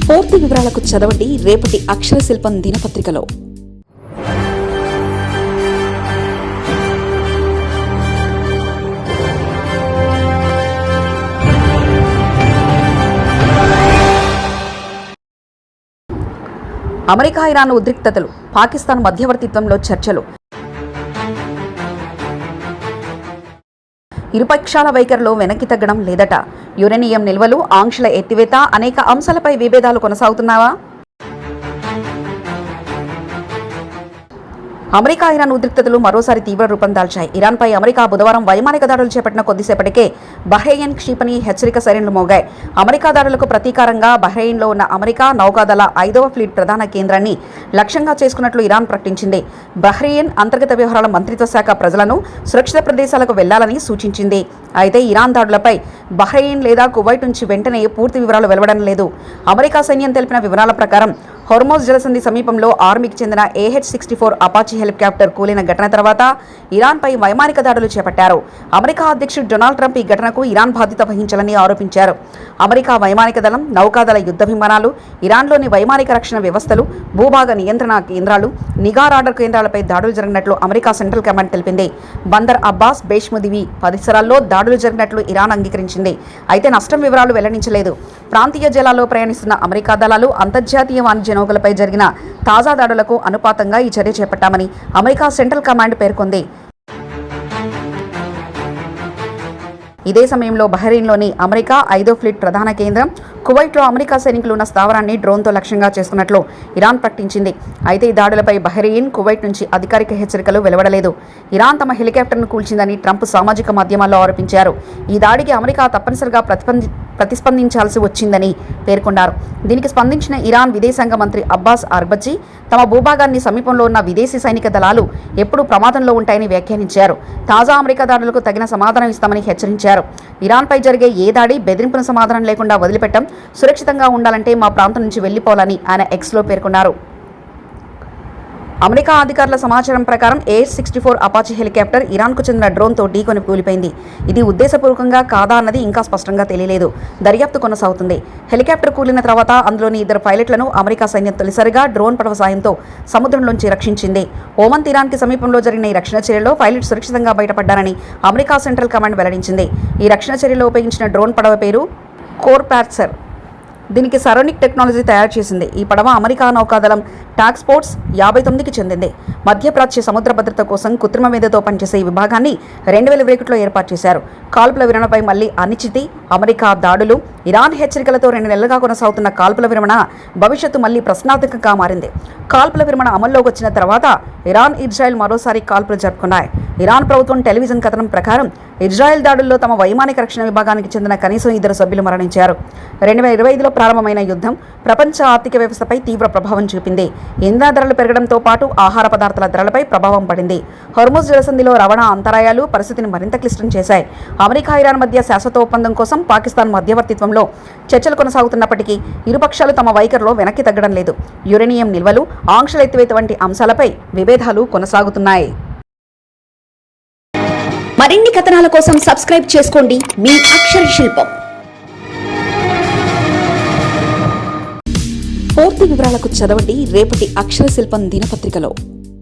పూర్తి వివరాలకు చదవండి రేపటి అక్షర శిల్పం దినపత్రికలో. అమెరికా ఇరాన్ ఉద్రిక్తతలు, పాకిస్తాన్ మధ్యవర్తిత్వంలో చర్చలు. ఇరుపక్షాల వైఖరిలో వెనక్కి తగ్గడం లేదట. యురేనియం నిల్వలు, ఆంక్షల ఎత్తివేత, అనేక అంశాలపై విభేదాలు కొనసాగుతున్నావా? అమెరికా ఇరాన్ ఉద్రిక్తతలు మరోసారి తీవ్ర రూపం దాల్చాయి. ఇరాన్పై అమెరికా బుధవారం వైమానిక దాడులు చేపట్టిన కొద్దిసేపటికే బహ్రెయిన్ క్షిపణి హెచ్చరిక సైరన్లు మోగాయి. అమెరికా దాడులకు ప్రతీకారంగా బహ్రెయిన్లో ఉన్న అమెరికా నౌకాదళ 5వ ఫ్లీట్ ప్రధాన కేంద్రాన్ని లక్ష్యంగా చేసుకున్నట్లు ఇరాన్ ప్రకటించింది. బహ్రెయిన్ అంతర్గత వ్యవహారాల మంత్రిత్వ శాఖ ప్రజలను సురక్షిత ప్రదేశాలకు వెళ్లాలని సూచించింది. అయితే ఇరాన్ దాడులపై బహ్రెయిన్ లేదా కువైట్ నుంచి వెంటనే పూర్తి వివరాలు వెలువడడం లేదు. అమెరికా సైన్యం తెలిపిన వివరాల ప్రకారం హోర్మోజ్ జలసంధి సమీపంలో ఆర్మీకి చెందిన AH-64 అపాచీ హెలికాప్టర్ కూలిన ఘటన తర్వాత ఇరాన్పై వైమానిక దాడులు చేపట్టారు. అమెరికా అధ్యక్షుడు డొనాల్డ్ ట్రంప్ ఈ ఘటనకు ఇరాన్ బాధ్యత వహించాలని ఆరోపించారు. అమెరికా వైమానిక దళం, నౌకాదళ యుద్ధ విమానాలు, ఇరాన్లోని వైమానిక రక్షణ వ్యవస్థలు, భూభాగ నియంత్రణ కేంద్రాలు, నిఘా రాడార్ కేంద్రాలపై దాడులు జరిగినట్లు అమెరికా సెంట్రల్ కమాండ్ తెలిపింది. బందర్ అబ్బాస్, బేష్ముదివి పరిసరాల్లో దాడులు జరిగినట్లు ఇరాన్ అంగీకరించింది. అయితే నష్టం వివరాలు వెల్లడించలేదు. ప్రాంతీయ జలాల్లో ప్రయాణిస్తున్న అమెరికా దళాలు అంతర్జాతీయ వాణిజ్య నౌకలపై జరిగిన తాజా దాడులకు అనుపాతంగా ఈ చర్య చేపట్టామని అమెరికా సెంట్రల్ కమాండ్ పేర్కొంది. ఇదే సమయంలో బహ్రెయిన్లోని అమెరికా 5వ ఫ్లీట్ ప్రధాన కేంద్రం, కువైట్లో అమెరికా సైనికులు ఉన్న స్థావరాన్ని డ్రోన్తో లక్ష్యంగా చేసుకున్నట్లు ఇరాన్ ప్రకటించింది. అయితే ఈ దాడులపై బహ్రెయిన్, కువైట్ నుంచి అధికారిక హెచ్చరికలు వెలువడలేదు. ఇరాన్ తమ హెలికాప్టర్ను కూల్చిందని ట్రంప్ సామాజిక మాధ్యమాల్లో ఆరోపించారు. ఈ దాడికి అమెరికా తప్పనిసరిగా ప్రతిస్పందించాల్సి వచ్చిందని పేర్కొన్నారు. దీనికి స్పందించిన ఇరాన్ విదేశాంగ మంత్రి అబ్బాస్ అర్గచి తమ భూభాగాన్ని సమీపంలో ఉన్న విదేశీ సైనిక దళాలు ఎప్పుడూ ప్రమాదంలో ఉంటాయని వ్యాఖ్యానించారు. తాజా అమెరికా దాడులకు తగిన సమాధానం ఇస్తామని హెచ్చరించారు. ఇరాన్పై జరిగే ఏ దాడి బెదిరింపున సమాధానం లేకుండా వదిలిపెట్టం, సురక్షితంగా ఉండాలంటే మా ప్రాంతం నుంచి వెళ్లిపోవాలని ఆయన ఎక్స్లో పేర్కొన్నారు. అమెరికా అధికారుల సమాచారం ప్రకారం AH-64 అపాచీ హెలికాప్టర్ ఇరాన్కు చెందిన డ్రోన్తో ఢీకొని కూలిపోయింది. ఇది ఉద్దేశపూర్వకంగా కాదా అన్నది ఇంకా స్పష్టంగా తెలియలేదు. దర్యాప్తు కొనసాగుతుంది. హెలికాప్టర్ కూలిన తర్వాత అందులోని 2 పైలట్లను అమెరికా సైన్యం తొలిసారిగా డ్రోన్ పడవ సాయంతో సముద్రంలోంచి రక్షించింది. ఓమన్ తీరానికి సమీపంలో జరిగిన ఈ రక్షణ చర్యలో పైలట్ సురక్షితంగా బయటపడ్డారని అమెరికా సెంట్రల్ కమాండ్ వెల్లడించింది. ఈ రక్షణ చర్యలో ఉపయోగించిన డ్రోన్ పడవ పేరు కోర్పాట్సర్. దీనికి సరోనిక్ టెక్నాలజీ తయారు చేసింది. ఈ పడవ అమెరికా నౌకాదళం టాస్క్ ఫోర్స్ 59కి చెందింది. మధ్యప్రాచ్య సముద్ర భద్రత కోసం కృత్రిమ మేధతో పనిచేసే ఈ విభాగాన్ని 2021లో ఏర్పాటు చేశారు. కాల్పుల విరమణపై మళ్లీ అనిశ్చితి, అమెరికా దాడులు, ఇరాన్ హెచ్చరికలతో 2 నెలలుగా కొనసాగుతున్న కాల్పుల విరమణ భవిష్యత్తు మళ్లీ ప్రశ్నార్థకంగా మారింది. కాల్పుల విరమణ అమల్లోకి వచ్చిన తర్వాత ఇరాన్, ఇజ్రాయెల్ మరోసారి కాల్పులు జరుపుకున్నాయి. ఇరాన్ ప్రభుత్వం టెలివిజన్ కథనం ప్రకారం ఇజ్రాయెల్ దాడుల్లో తమ వైమానిక రక్షణ విభాగానికి చెందిన కనీసం 2 సభ్యులు మరణించారు. 2025లో ప్రారంభమైన యుద్ధం ప్రపంచ ఆర్థిక వ్యవస్థపై తీవ్ర ప్రభావం చూపింది. ఇంధన ధరలు పెరగడంతో పాటు ఆహార పదార్థాల ధరలపై ప్రభావం పడింది. హోర్ముజ్ జలసంధిలో రవాణా అంతరాయాలు పరిస్థితిని మరింత క్లిష్టం చేశాయి. అమెరికా, ఇరాన్ మధ్య శాశ్వత ఒప్పందం కోసం పాకిస్తాన్ మధ్యవర్తిత్వంలో చర్చలు కొనసాగుతున్నప్పటికీ ఇరుపక్షాలు తమ వైఖరిలో వెనక్కి తగ్గడం లేదు. యురేనియం నిల్వలు, ఆంక్షల ఎత్తివేత వంటి అంశాలపై విభేదాలు కొనసాగుతున్నాయి. మరిన్ని కథనాల కోసం సబ్స్క్రైబ్ చేసుకోండి మీ అక్షర శిల్పం. పూర్తి వివరాలకు చదవండి రేపటి అక్షర శిల్పం దినపత్రికలో.